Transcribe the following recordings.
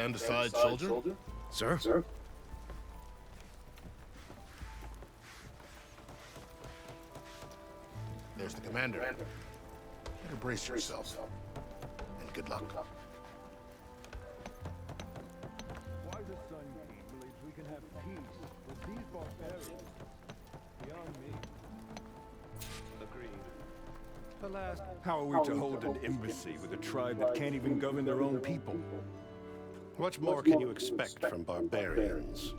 Stand aside, soldier. Sir? There's the commander. Better brace yourself. And good luck. Why the Sun King believes we can have peace with these barbarians? Beyond me. Agreed. Alas, How are we to hold an embassy with a tribe that can't even govern their own people? What more can you expect from barbarians?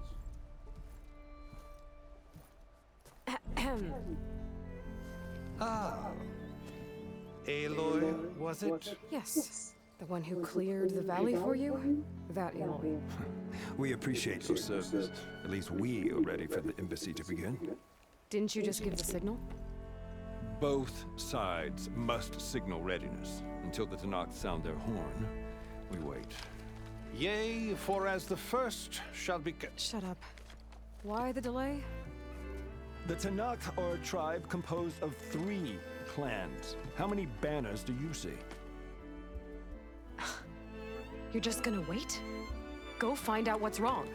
Aloy, was it? Yes. The one who cleared the valley for you? That Aloy. We appreciate your service. At least we are ready for the embassy to begin. Didn't you just give the signal? Both sides must signal readiness. Until the Tanakh sound their horn, we wait. Yea, for as the first shall be... Shut up. Why the delay? The Tanakh are a tribe composed of 3 clans. How many banners do you see? You're just gonna wait? Go find out what's wrong.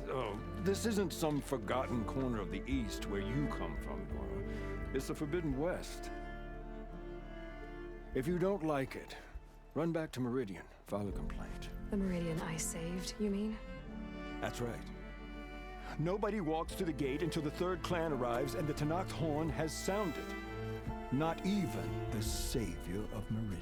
Oh, this isn't some forgotten corner of the East where you come from, Dora. It's the Forbidden West. If you don't like it, run back to Meridian, file a complaint. The Meridian I saved, you mean? That's right. Nobody walks to the gate until the 3rd clan arrives and the Tanakh's horn has sounded. Not even the savior of Meridian.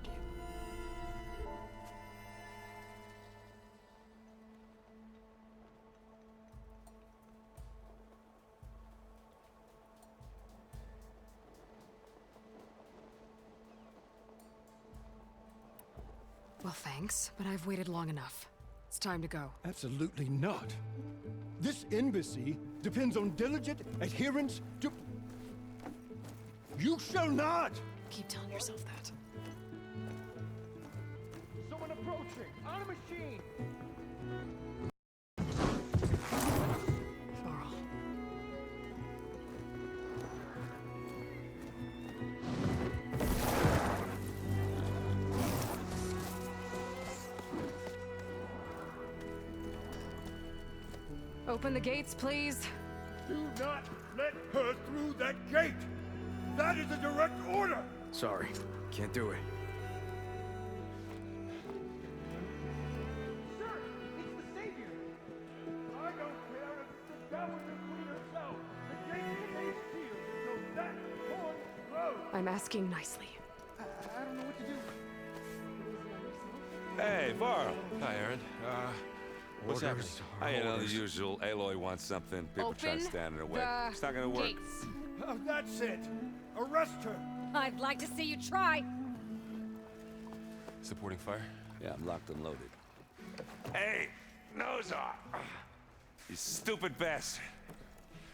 Well, thanks, but I've waited long enough. It's time to go. Absolutely not. This embassy depends on diligent adherence to... You shall not! Keep telling yourself that. someone approaching! On a machine! Varl. Open the gates, please. Do not let her through that gate! That is a direct order! Sorry, can't do it. Sir, it's the Savior! I don't care if it's the Dowager Queen herself! The gate remains sealed until that horn blows! I'm asking nicely. I don't know what to do. Hey, Varl. Hi, Aaron. What's happening? Orders are I know the orders. usual. Aloy wants something. People try to Open stand in her way. the It's not gonna work. gates. Oh, that's it! Arrest her! I'd like to see you try. Supporting fire? Yeah, I'm locked and loaded. Hey, nose off! You stupid bastard.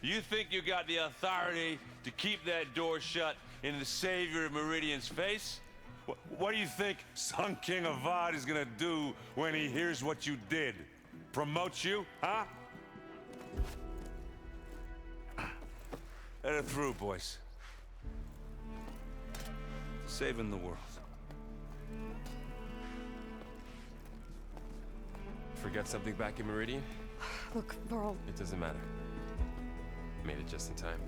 You think you got the authority to keep that door shut in the savior of Meridian's face? What do you think Sun King Avad is gonna do when he hears what you did? Promote you, huh? Let her through, boys. Saving the world. Forget something back in Meridian? Look, Varl, It doesn't matter. Made it just in time.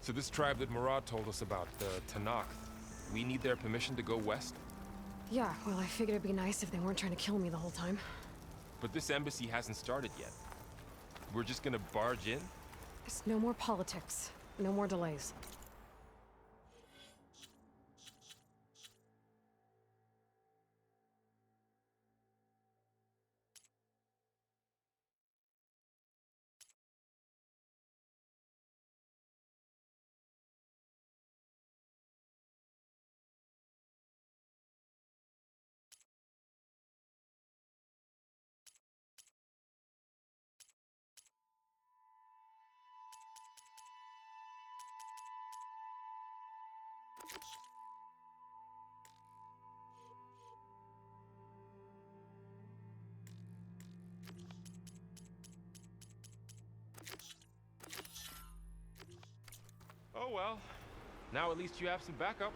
So this tribe that Murad told us about, the Tanakh, we need their permission to go west? yeah, well, I figured it'd be nice if they weren't trying to kill me the whole time. But this embassy hasn't started yet. We're just gonna barge in? There's no more politics. No more delays. Oh well. Now at least you have some backup.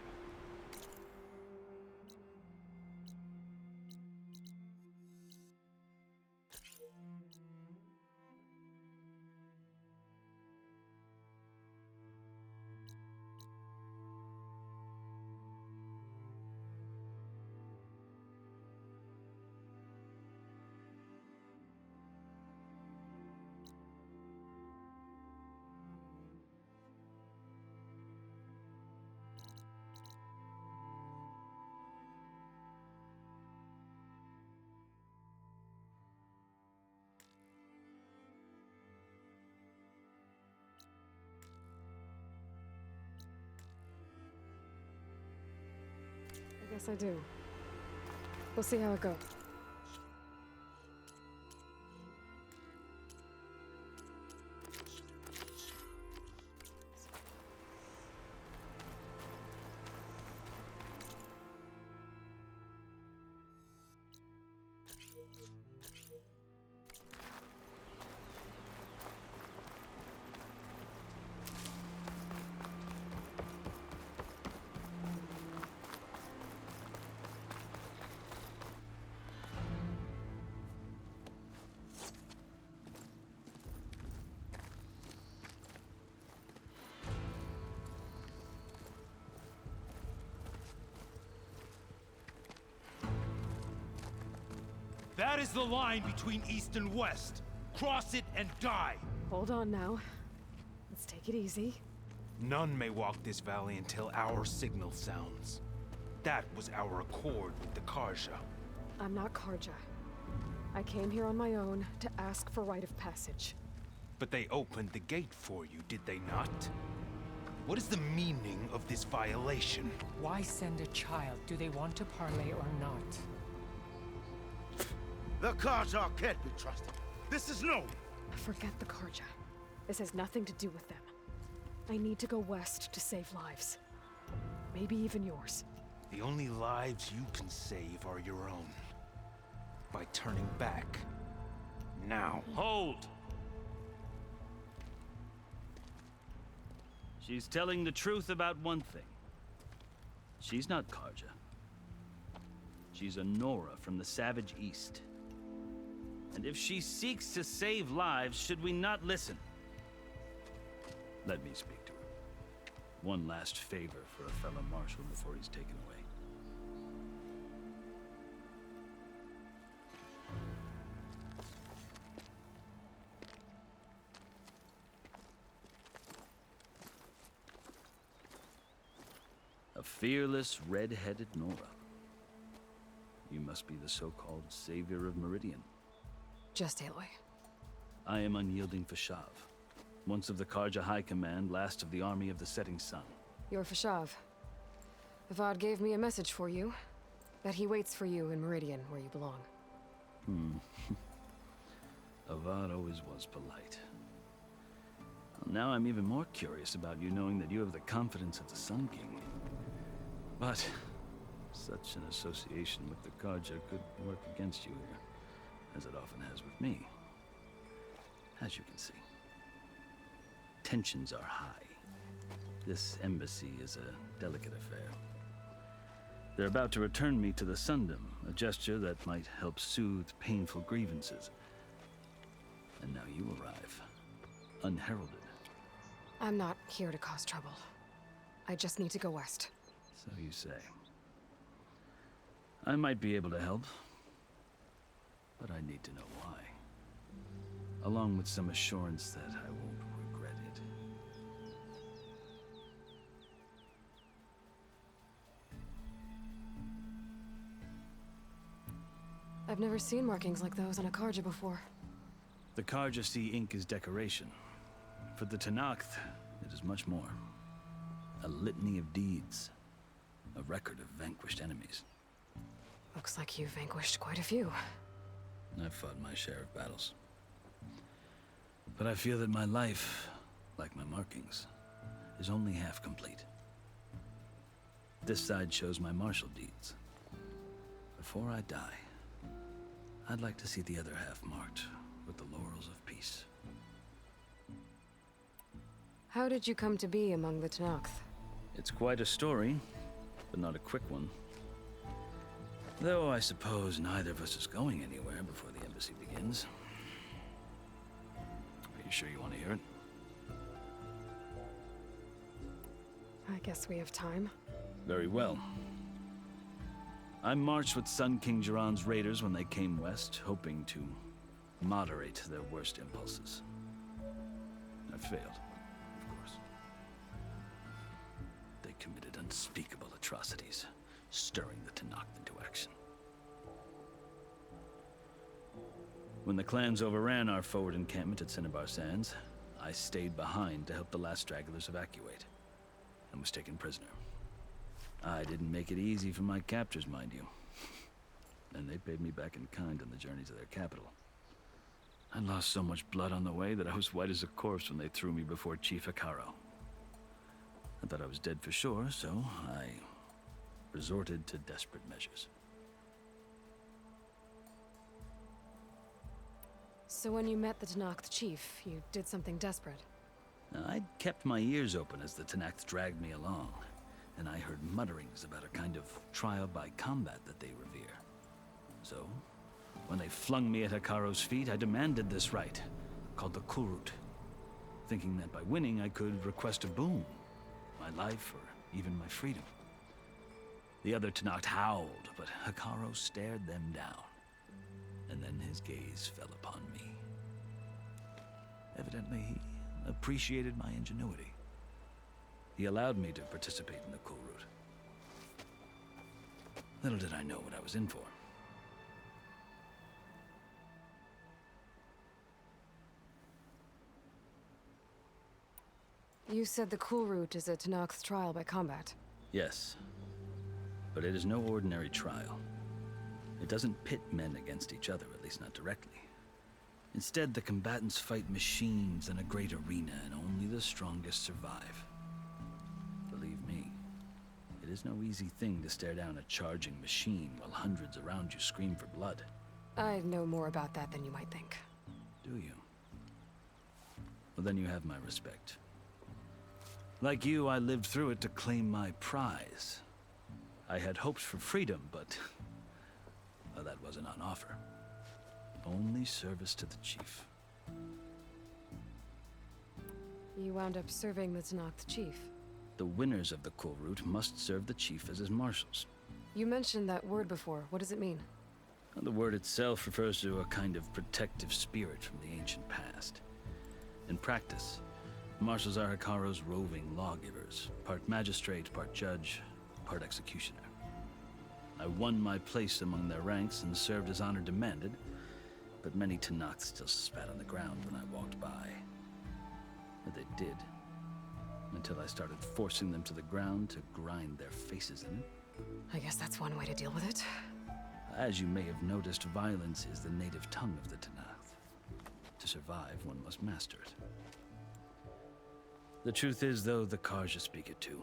I guess I do. We'll see how it goes. That is the line between East and West. Cross it and die. Hold on now. Let's take it easy. None may walk this valley until our signal sounds. That was our accord with the Karja. I'm not Karja. I came here on my own to ask for rite of passage. But they opened the gate for you, did they not? What is the meaning of this violation? Why send a child? Do they want to parley or not? The Karja can't be trusted. This is known. Forget the Karja. This has nothing to do with them. I need to go west to save lives. Maybe even yours. The only lives you can save are your own. By turning back. Now. Hold! She's telling the truth about one thing. She's not Karja. She's a Nora from the Savage East. And if she seeks to save lives, should we not listen? Let me speak to her. One last favor for a fellow marshal before he's taken away. A fearless, red-headed Nora. You must be the so-called savior of Meridian. Just Aloy. I am unyielding Fashav. Once of the Karja High Command, last of the army of the Setting Sun. You're Fashav. Avad gave me a message for you. That he waits for you in Meridian, where you belong. Avad always was polite. Well, now I'm even more curious about you knowing that you have the confidence of the Sun King. But such an association with the Karja could work against you here, as it often has with me. As you can see. Tensions are high. This embassy is a delicate affair. They're about to return me to the Sundom, a gesture that might help soothe painful grievances. And now you arrive, unheralded. I'm not here to cause trouble. I just need to go west. So you say. I might be able to help, but I need to know why. Along with some assurance that I won't regret it. I've never seen markings like those on a Karja before. The Karja see ink as decoration. For the Tenakth, it is much more. A litany of deeds. A record of vanquished enemies. Looks like you've vanquished quite a few. I've fought my share of battles. But I feel that my life, like my markings, is only half complete. This side shows my martial deeds. Before I die, I'd like to see the other half marked with the laurels of peace. How did you come to be among the Tanakh? It's quite a story, but not a quick one. Though I suppose neither of us is going anywhere before the embassy begins. Are you sure you want to hear it? I guess we have time. Very well. I marched with Sun King Jiran's raiders when they came west, hoping to moderate their worst impulses. I failed, of course. They committed unspeakable atrocities, stirring the Tanakh into action. When the clans overran our forward encampment at Cinnabar Sands, I stayed behind to help the last stragglers evacuate, and was taken prisoner. I didn't make it easy for my captors, mind you. And they paid me back in kind on the journey to their capital. I lost so much blood on the way that I was white as a corpse when they threw me before Chief Hikaro. I thought I was dead for sure, so I resorted to desperate measures. So when you met the Tanakh chief, you did something desperate. I'd kept my ears open as the Tanakh dragged me along, and I heard mutterings about a kind of trial by combat that they revere. So, when they flung me at Hikaro's feet, I demanded this right, called the Kurut, thinking that by winning I could request a boon, my life or even my freedom. The other Tanakh howled, but Hikaro stared them down, and then his gaze fell upon me. Evidently, he appreciated my ingenuity. He allowed me to participate in the Kurut. Little did I know what I was in for. You said the Kurut is a Tanakh's trial by combat. Yes, but it is no ordinary trial. It doesn't pit men against each other, at least not directly. Instead, the combatants fight machines in a great arena, and only the strongest survive. Believe me, it is no easy thing to stare down a charging machine while hundreds around you scream for blood. I know more about that than you might think. Do you? Well, then you have my respect. Like you, I lived through it to claim my prize. I had hoped for freedom, but well, that wasn't on offer. Only service to the chief. You wound up serving the Tanakh chief. The winners of the Kurut must serve the chief as his marshals. You mentioned that word before. What does it mean? The word itself refers to a kind of protective spirit from the ancient past. In practice, marshals are Hikaro's roving lawgivers, part magistrate, part judge, part executioner. I won my place among their ranks and served as honor demanded, but many Tanakh still spat on the ground when I walked by. But they did, until I started forcing them to the ground to grind their faces in it. I guess that's one way to deal with it. As you may have noticed, violence is the native tongue of the Tanakh. To survive, one must master it. The truth is, though, the Karja speak it too.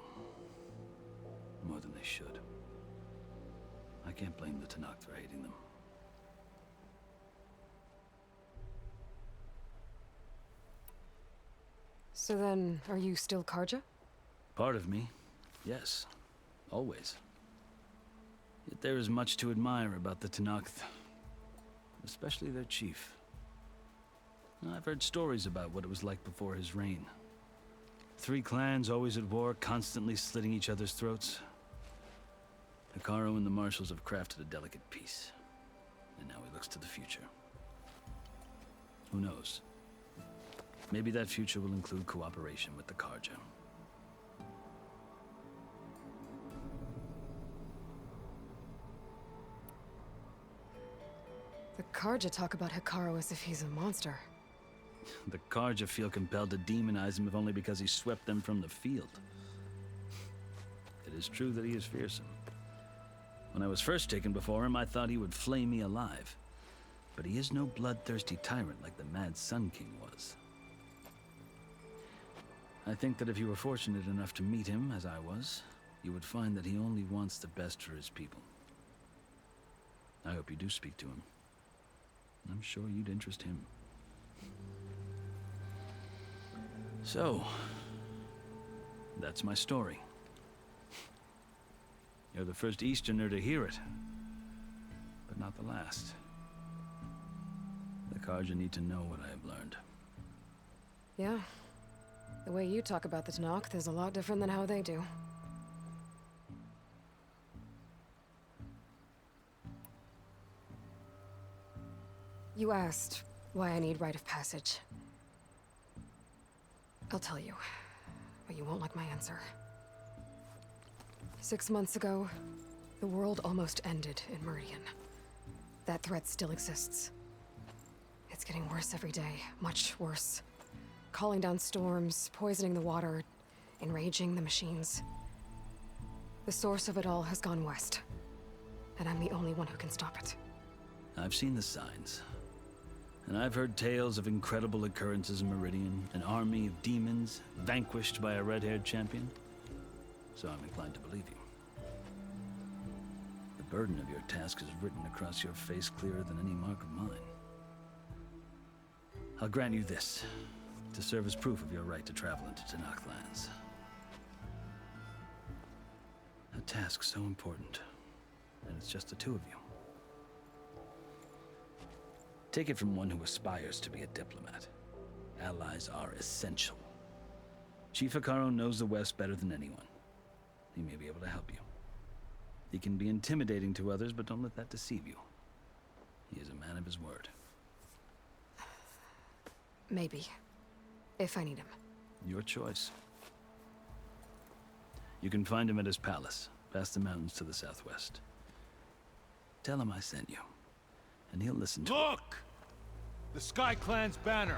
More than they should. I can't blame the Tanakh for hating them. So then, are you still Karja? Part of me, yes. Always. Yet there is much to admire about the Tanakh, especially their chief. I've heard stories about what it was like before his reign. 3 clans always at war, constantly slitting each other's throats. Hikaro and the marshals have crafted a delicate peace, and now he looks to the future. Who knows? Maybe that future will include cooperation with the Karja. The Karja talk about Hikaro as if he's a monster. The Karja feel compelled to demonize him if only because he swept them from the field. It is true that he is fearsome. When I was first taken before him, I thought he would flay me alive. But he is no bloodthirsty tyrant like the Mad Sun King was. I think that if you were fortunate enough to meet him, as I was, you would find that he only wants the best for his people. I hope you do speak to him. I'm sure you'd interest him. So, That's my story. You're the first Easterner to hear it, but not the last. The Karja need to know what I have learned. Yeah. The way you talk about the Tanakh is a lot different than how they do. You asked why I need rite of passage. I'll tell you, but you won't like my answer. 6 months ago, the world almost ended in Meridian. That threat still exists. It's getting worse every day, much worse. Calling down storms, poisoning the water, enraging the machines. The source of it all has gone west, and I'm the only one who can stop it. I've seen the signs. And I've heard tales of incredible occurrences in Meridian, an army of demons vanquished by a red-haired champion. So I'm inclined to believe you. The burden of your task is written across your face clearer than any mark of mine. I'll grant you this, to serve as proof of your right to travel into Tanakh lands. A task so important, and it's just the two of you. Take it from one who aspires to be a diplomat. Allies are essential. Chief Hekarro knows the West better than anyone. He may be able to help you. He can be intimidating to others, but don't let that deceive you. He is a man of his word. Maybe. If I need him. Your choice. You can find him at his palace, past the mountains to the southwest. Tell him I sent you, and he'll listen to Look! The Sky Clan's banner!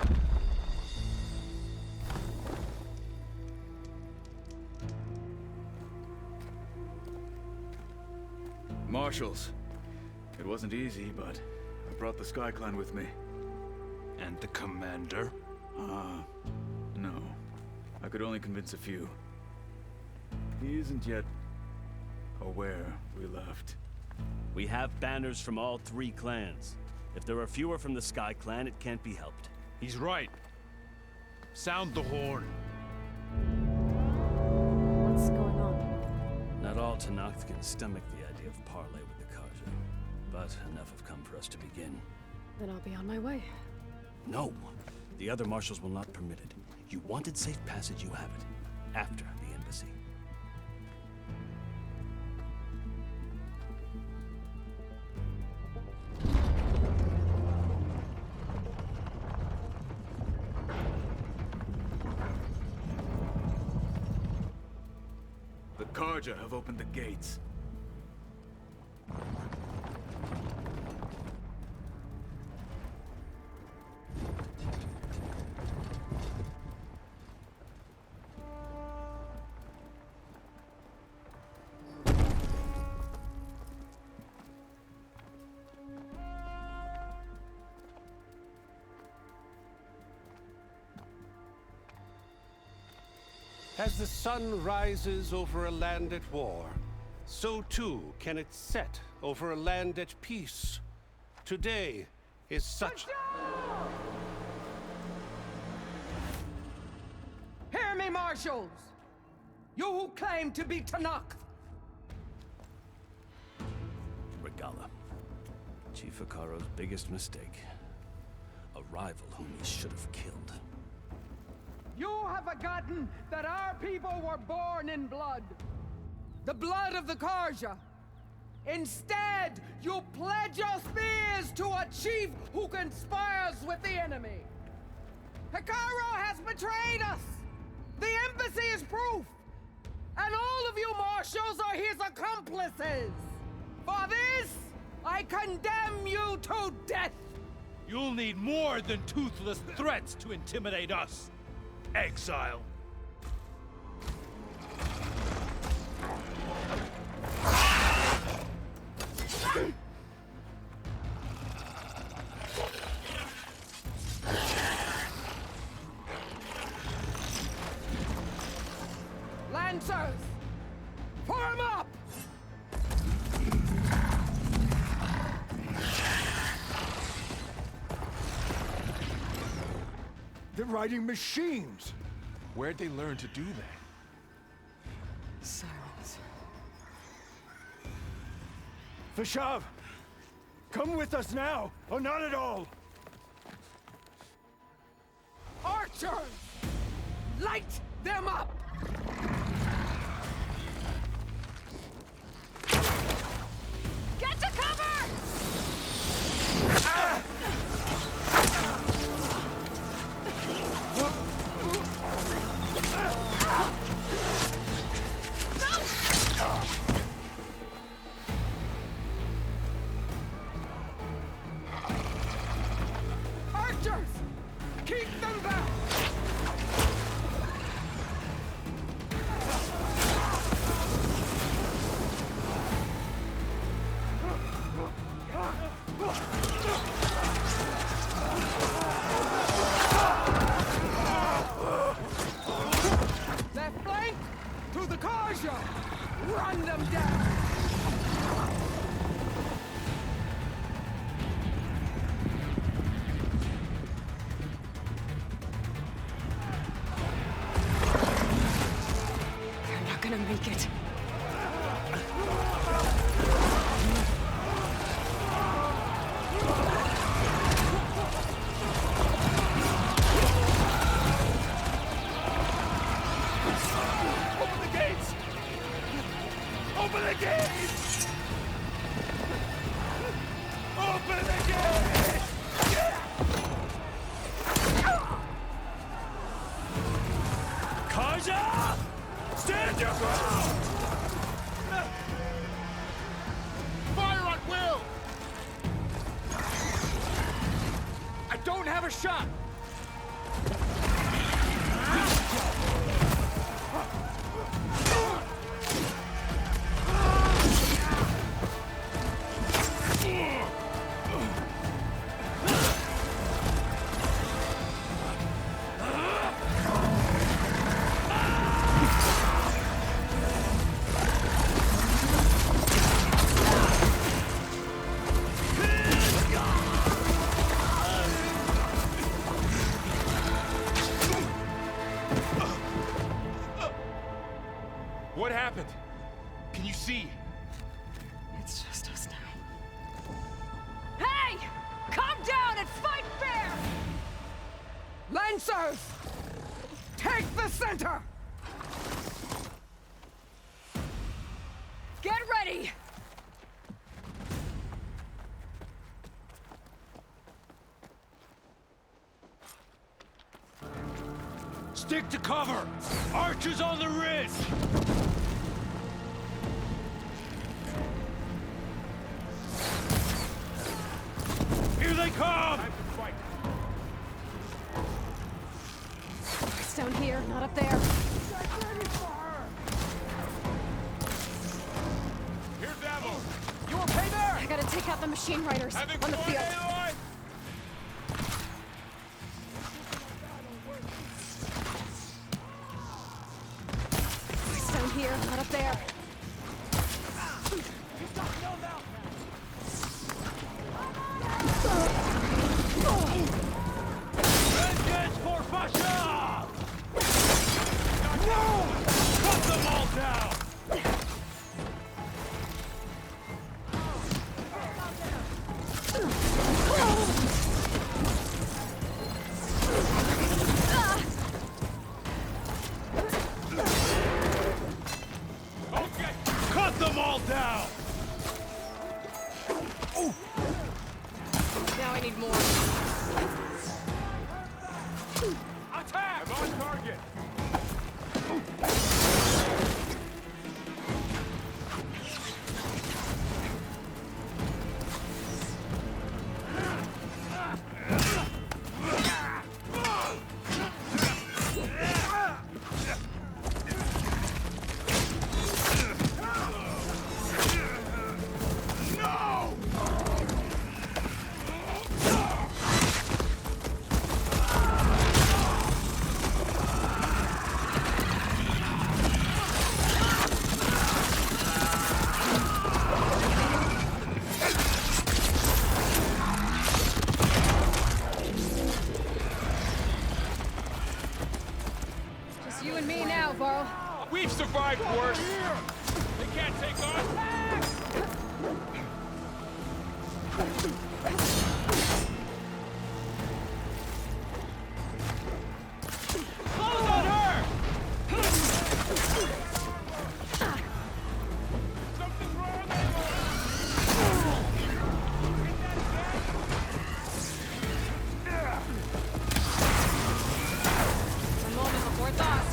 Marshals. It wasn't easy, but I brought the Sky Clan with me. And the commander? No. I could only convince a few. He isn't yet aware we left. We have banners from all 3 clans. If there are fewer from the Sky Clan, it can't be helped. He's right. Sound the horn. What's going on? Not all Tanakh can stomach the idea of parley with the Karja, but enough have come for us to begin. Then I'll be on my way. No. The other marshals will not permit it. You wanted safe passage, you have it. After the embassy. The Karja have opened the gates. As the sun rises over a land at war, so too can it set over a land at peace. Today is such... Hear me, marshals! You who claim to be Tanakh! Regala. Chief Hekarro's biggest mistake. A rival whom he should have killed. You have forgotten that our people were born in blood. The blood of the Karja. Instead, you pledge your spears to a chief who conspires with the enemy. Hekarro has betrayed us. The embassy is proof. And all of you marshals are his accomplices. For this, I condemn you to death. You'll need more than toothless threats to intimidate us. Exile. Lancers, form up! They're riding machines! Where'd they learn to do that? Silence. Vashav! Come with us now, or not at all! Archers! Light them up! Get to cover! Archers! Keep them back! Left flank! To the Karja! Run them down! They're not gonna make it. Open the gates! Open the gates! Open the gates! Kaja! Stand your ground! Fire at will! I don't have a shot! What happened? Can you see? It's just us now. Hey! Calm down and fight fair! Lancers! Take the center! Get ready! Stick to cover! Archers on the ridge! Here they come! It's down here, not up there. Here's ammo. You okay there? I gotta take out the machine riders Having on the fun, field. Aloy? It's down here, not up there. Vengeance for Fasha! No! Cut them all down! Come survived worse. They can't take us. Close on her! Something's wrong. A moment before dusk.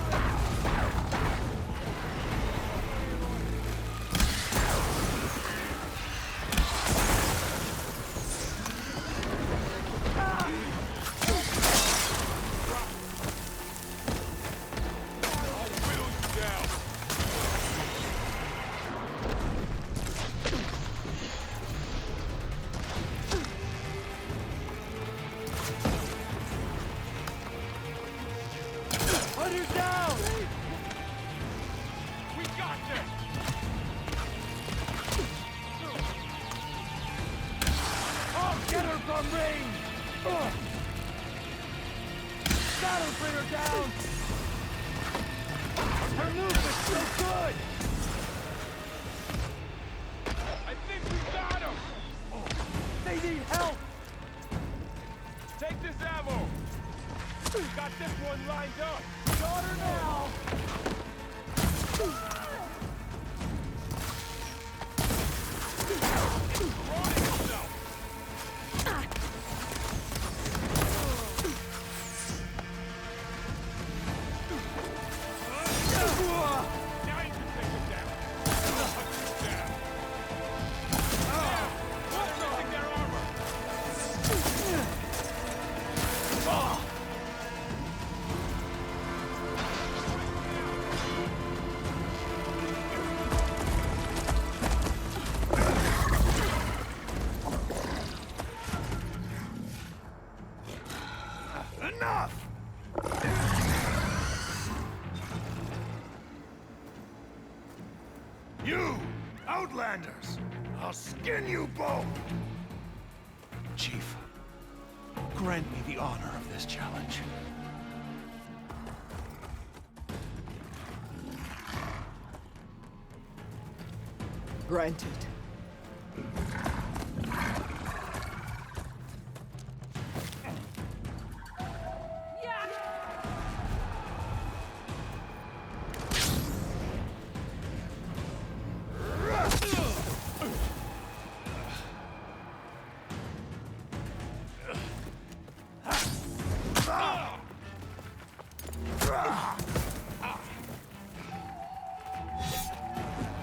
Hunter's down! We got this. I'll get her from range! That'll bring her down! Her movement's so good! I think we got him. They need help! Take this ammo. Got this one lined up. Got her now! Rolling himself. Now you can take him down. Hunt him down. They're missing their armor. Enough! You, Outlanders! I'll skin you both! Chief, grant me the honor of this challenge. Granted.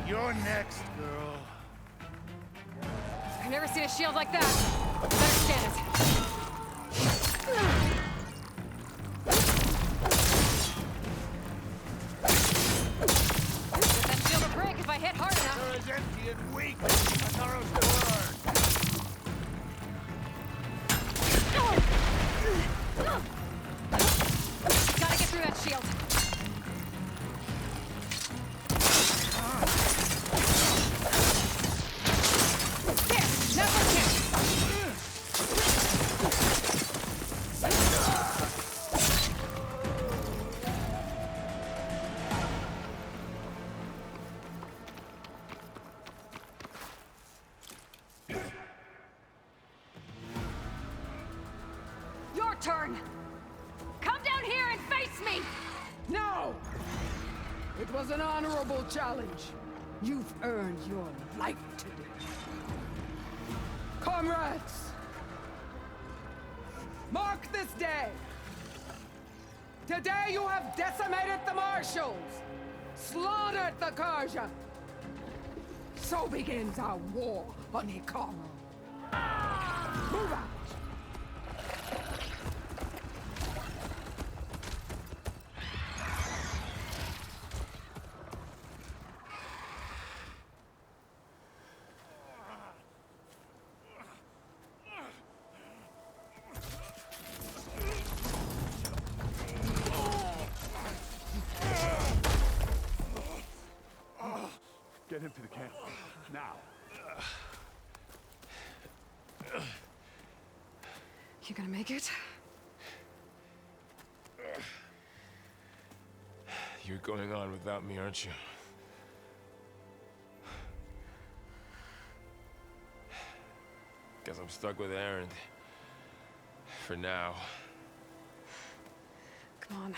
You're next, girl. I've never seen a shield like that. You better stand it. Get that shield will break if I hit hard enough. You're as empty and weak as Hikaru's word. Gotta get through that shield. There! That one hit! Your turn! Come down here and face me! No! It was an honorable challenge. You've earned your life today. Comrades! Mark this day! Today you have decimated the Marshals! Slaughtered the Karja! So begins our war on Hikaru. Move out! Get him to the camp. Now. You gonna make it? You're going on without me, aren't you? Guess I'm stuck with Erend. For now. Come on.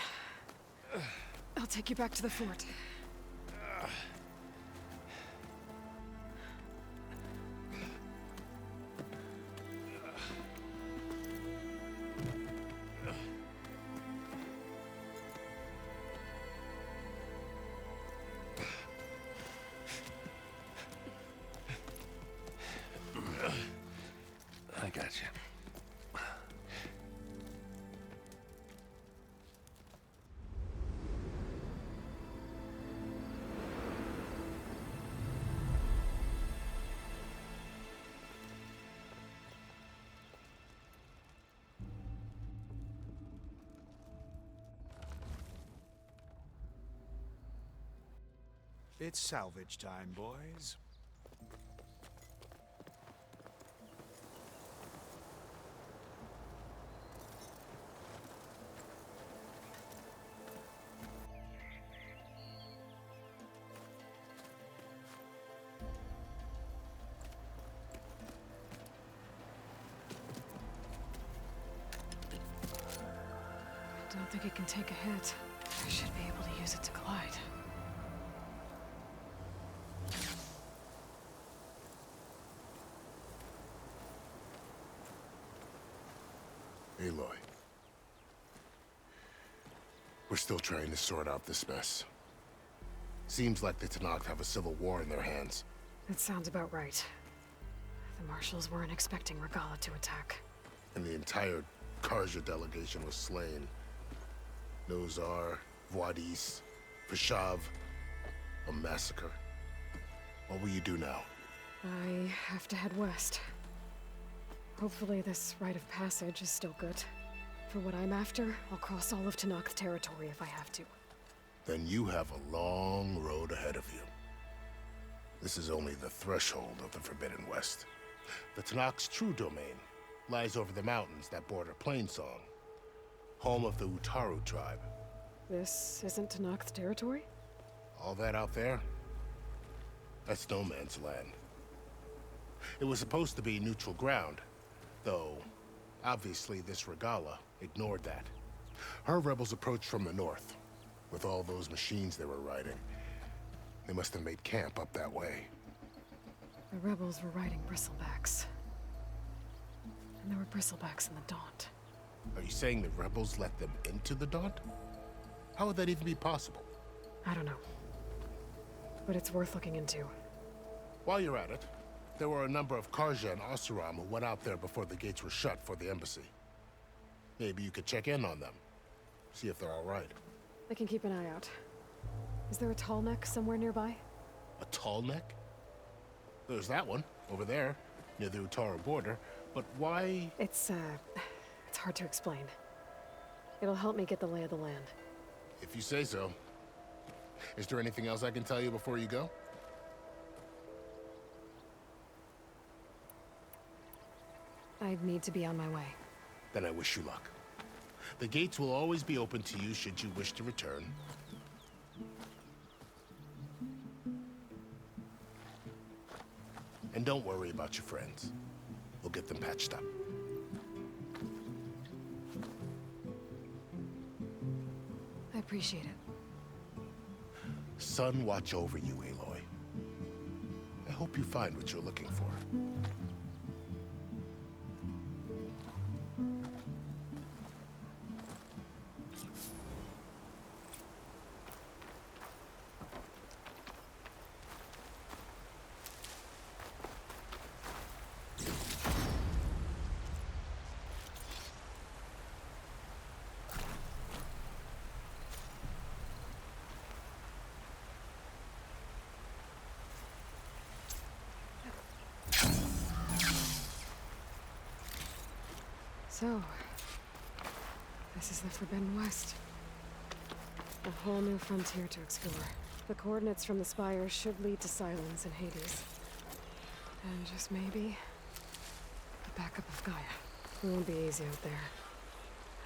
I'll take you back to the fort. I got you. It's salvage time, boys. I don't think it can take a hit. I should be able to use it to glide. Aloy. We're still trying to sort out this mess. Seems like the Tenakth have a civil war in their hands. That sounds about right. The marshals weren't expecting Regala to attack. And the entire Karja delegation was slain. Nozar, Voidis, Vashav, a massacre. What will you do now? I have to head west. Hopefully this rite of passage is still good. For what I'm after, I'll cross all of Tenakth territory if I have to. Then you have a long road ahead of you. This is only the threshold of the Forbidden West. The Tenakth's true domain lies over the mountains that border Plainsong, home of the Utaru tribe. This isn't Tenakth territory? All that out there? That's no man's land. It was supposed to be neutral ground, though obviously this Regala ignored that. Her rebels approached from the north, with all those machines they were riding. They must have made camp up that way. The rebels were riding bristlebacks. And there were bristlebacks in the Daunt. Are you saying the rebels let them into the Daunt? How would that even be possible? I don't know. But it's worth looking into. While you're at it, there were a number of Karja and Oseram who went out there before the gates were shut for the embassy. Maybe you could check in on them. See if they're all right. I can keep an eye out. Is there a tall neck somewhere nearby? A tall neck? There's that one, over there, near the Utaru border. But why? It's hard to explain. It'll help me get the lay of the land. If you say so. Is there anything else I can tell you before you go? I'd need to be on my way. Then I wish you luck. The gates will always be open to you should you wish to return. And don't worry about your friends. We'll get them patched up. I appreciate it. Sun watch over you, Aloy. I hope you find what you're looking for. So, this is the Forbidden West. A whole new frontier to explore. The coordinates from the spires should lead to Silence and Hades. And just maybe, the backup of Gaia. It won't be easy out there.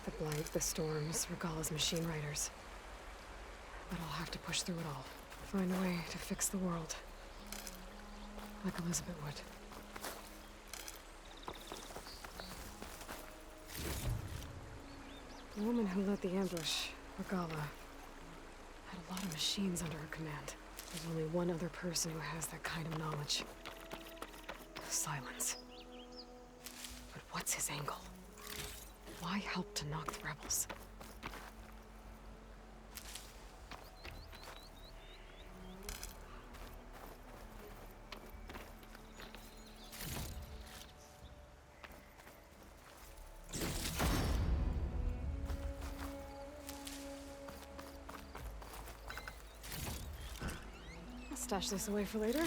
The blight, the storms, Regala's machine riders. But I'll have to push through it all. Find a way to fix the world. Like Elizabeth would. The woman who led the ambush, Regala, had a lot of machines under her command. There's only one other person who has that kind of knowledge. Silence. But what's his angle? Why help to knock the rebels? I'll stash this away for later.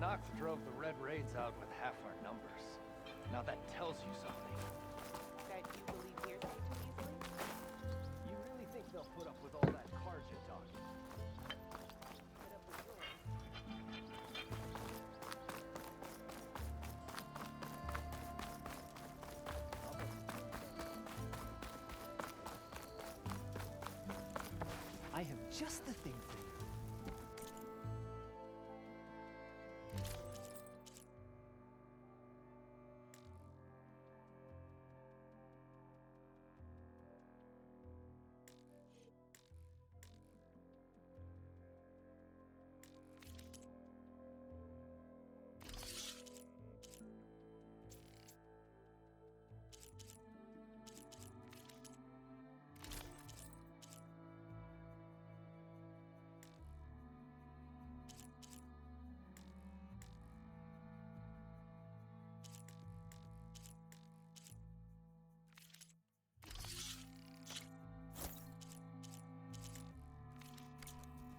Tanakh drove the Red Raids out with half our numbers. Now that tells you something. That you believe hearsay too easily? You really think they'll put up with all that Karja talk? Put up with yours. I have just the thing for you.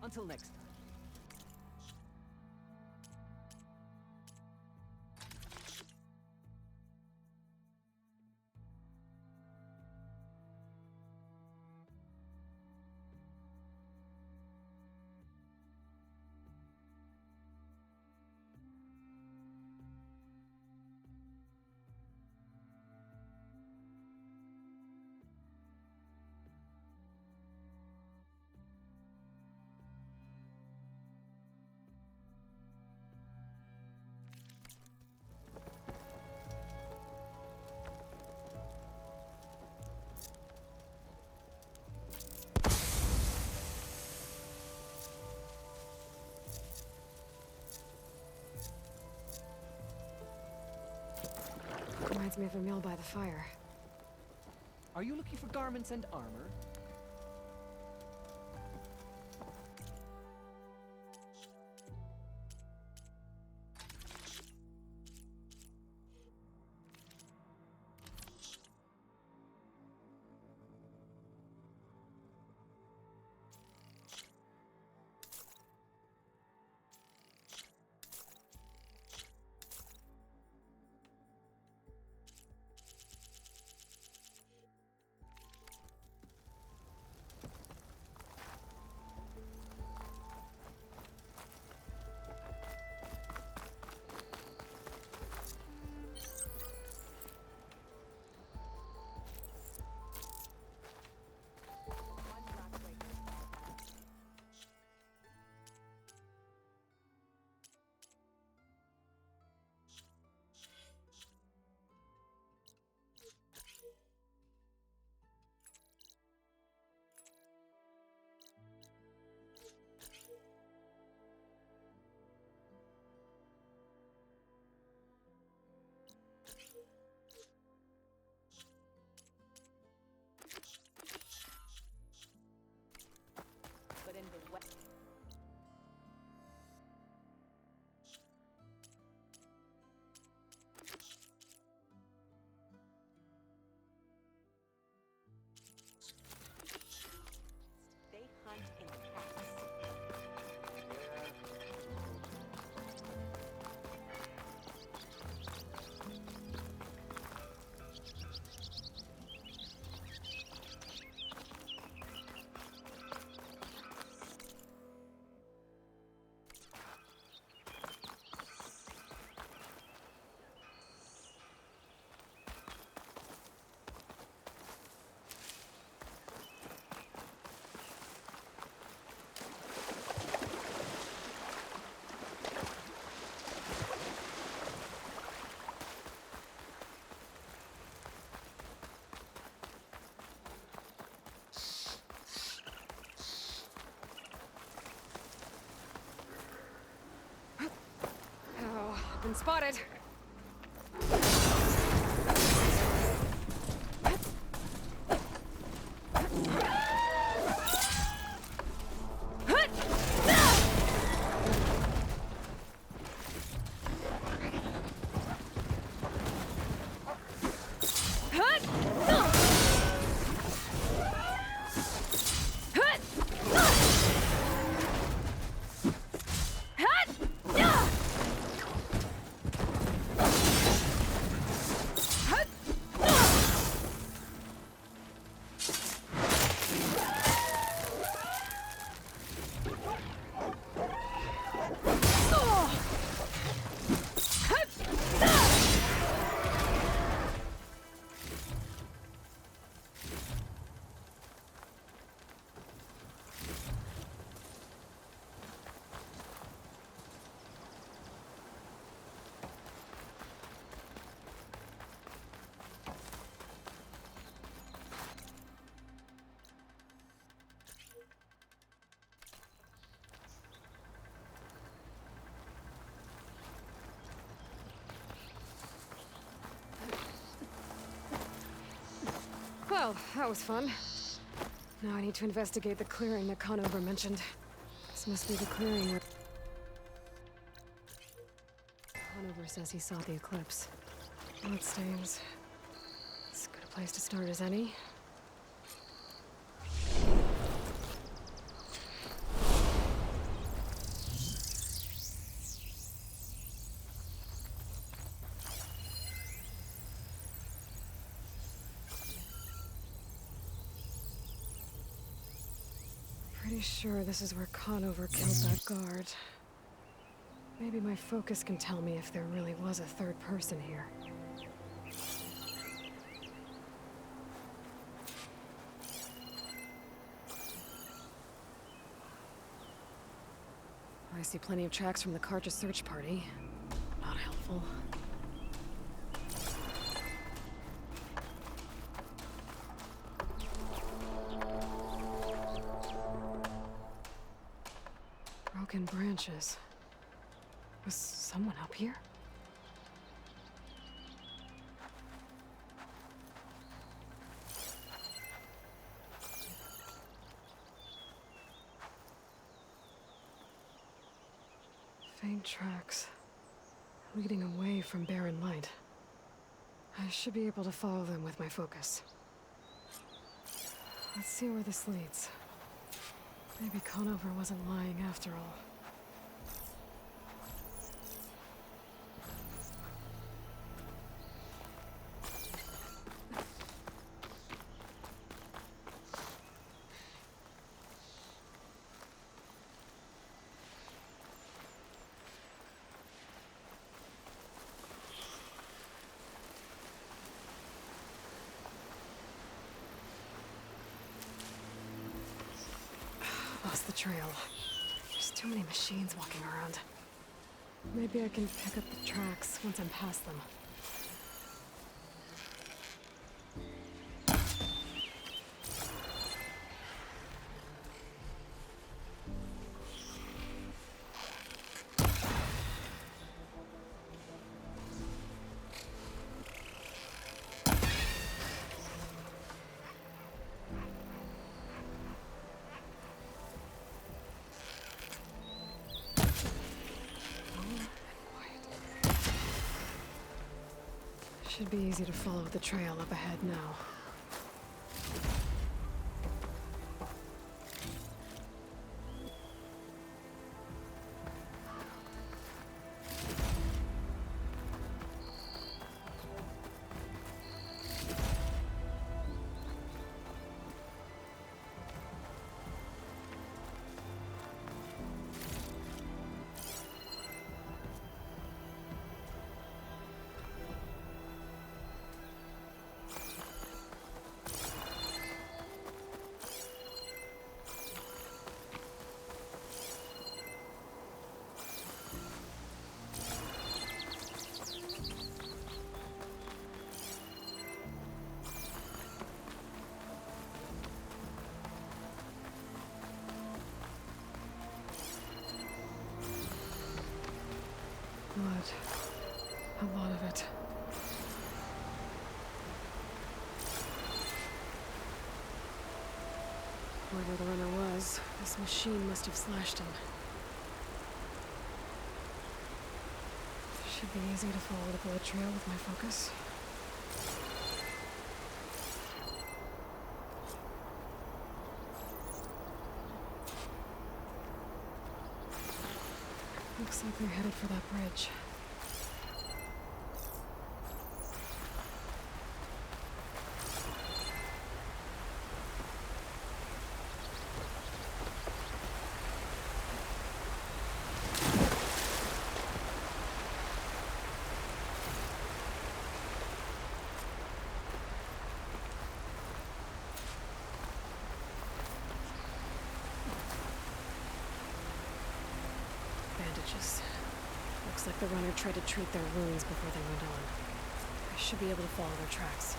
Until next time. Reminds me of a meal by the fire. Are you looking for garments and armor? But in the West. They hunt in packs. Been spotted. Well, that was fun. Now I need to investigate the clearing that Conover mentioned. This must be the clearing where... Conover says he saw the eclipse. Bloodstains. As good a place to start as any. Pretty sure this is where Conover killed that guard. Maybe my focus can tell me if there really was a third person here. I see plenty of tracks from the Karja search party. Not helpful. Broken branches. Was someone up here? Faint tracks, leading away from barren light. I should be able to follow them with my focus. Let's see where this leads. Maybe Conover wasn't lying after all. Lost the trail. There's too many machines walking around. Maybe I can pick up the tracks once I'm past them. Should be easy to follow the trail up ahead now. Blood. A lot of it. Whoever the runner was, this machine must have slashed him. Should be easy to follow the blood trail with my focus. Looks like they're headed for that bridge. Bandages. Looks like the runner tried to treat their wounds before they went on. I should be able to follow their tracks.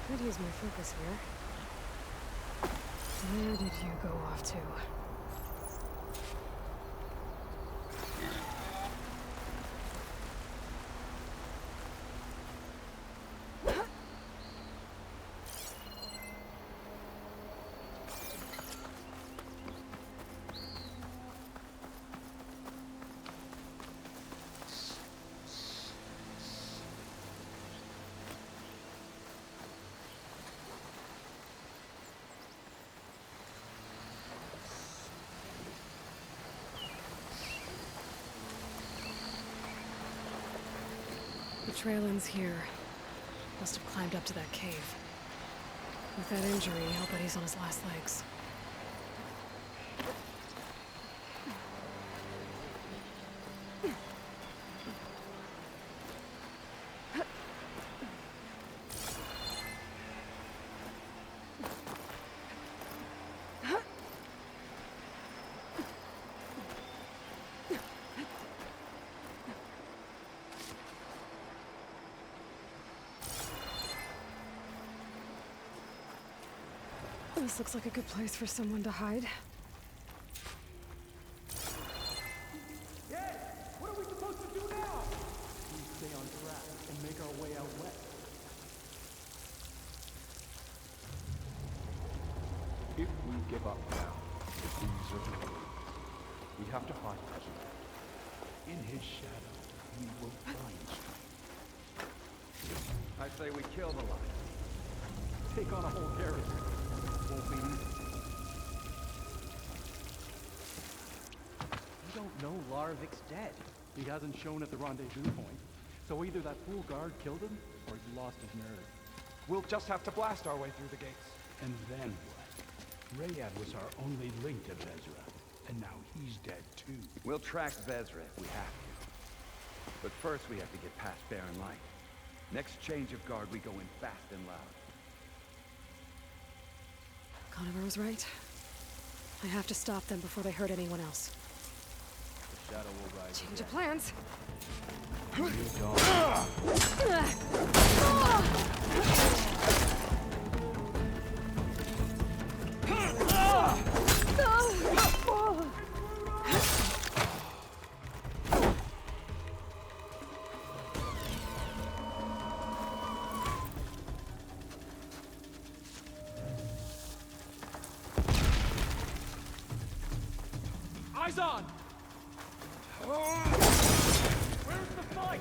Could use my focus here. Where did you go off to? The trail ends here. Must have climbed up to that cave. With that injury, I'll bet he's on his last legs. This looks like a good place for someone to hide. Hey! What are we supposed to do now? We stay on track and make our way out west. If we give up now, the things are over. We have to find Ezra. In his shadow, we will find strength. I say we kill the lion. Take on a whole garrison. Won't be easy. We don't know Larvik's dead. He hasn't shown at the rendezvous point. So either that fool guard killed him, or he lost his nerve. We'll just have to blast our way through the gates. And then what? Rayad was our only link to Vezra, and now he's dead too. We'll track Vezra if we have to. But first we have to get past Barren Light. Next change of guard, we go in fast and loud. Conover was right. I have to stop them before they hurt anyone else. The shadow will rise. Change of plans. Eyes on! Where's the fight?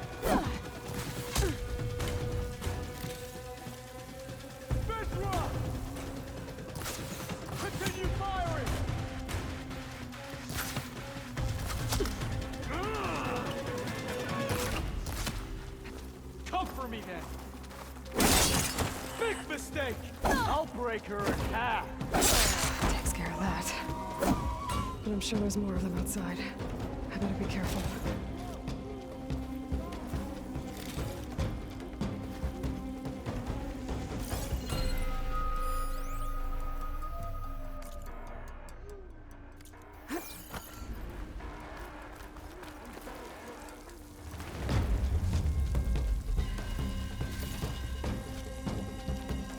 Vezra! Continue firing! Come for me then! Big mistake! I'll break her in half! Takes care of that. But I'm sure there's more of them outside. I better be careful.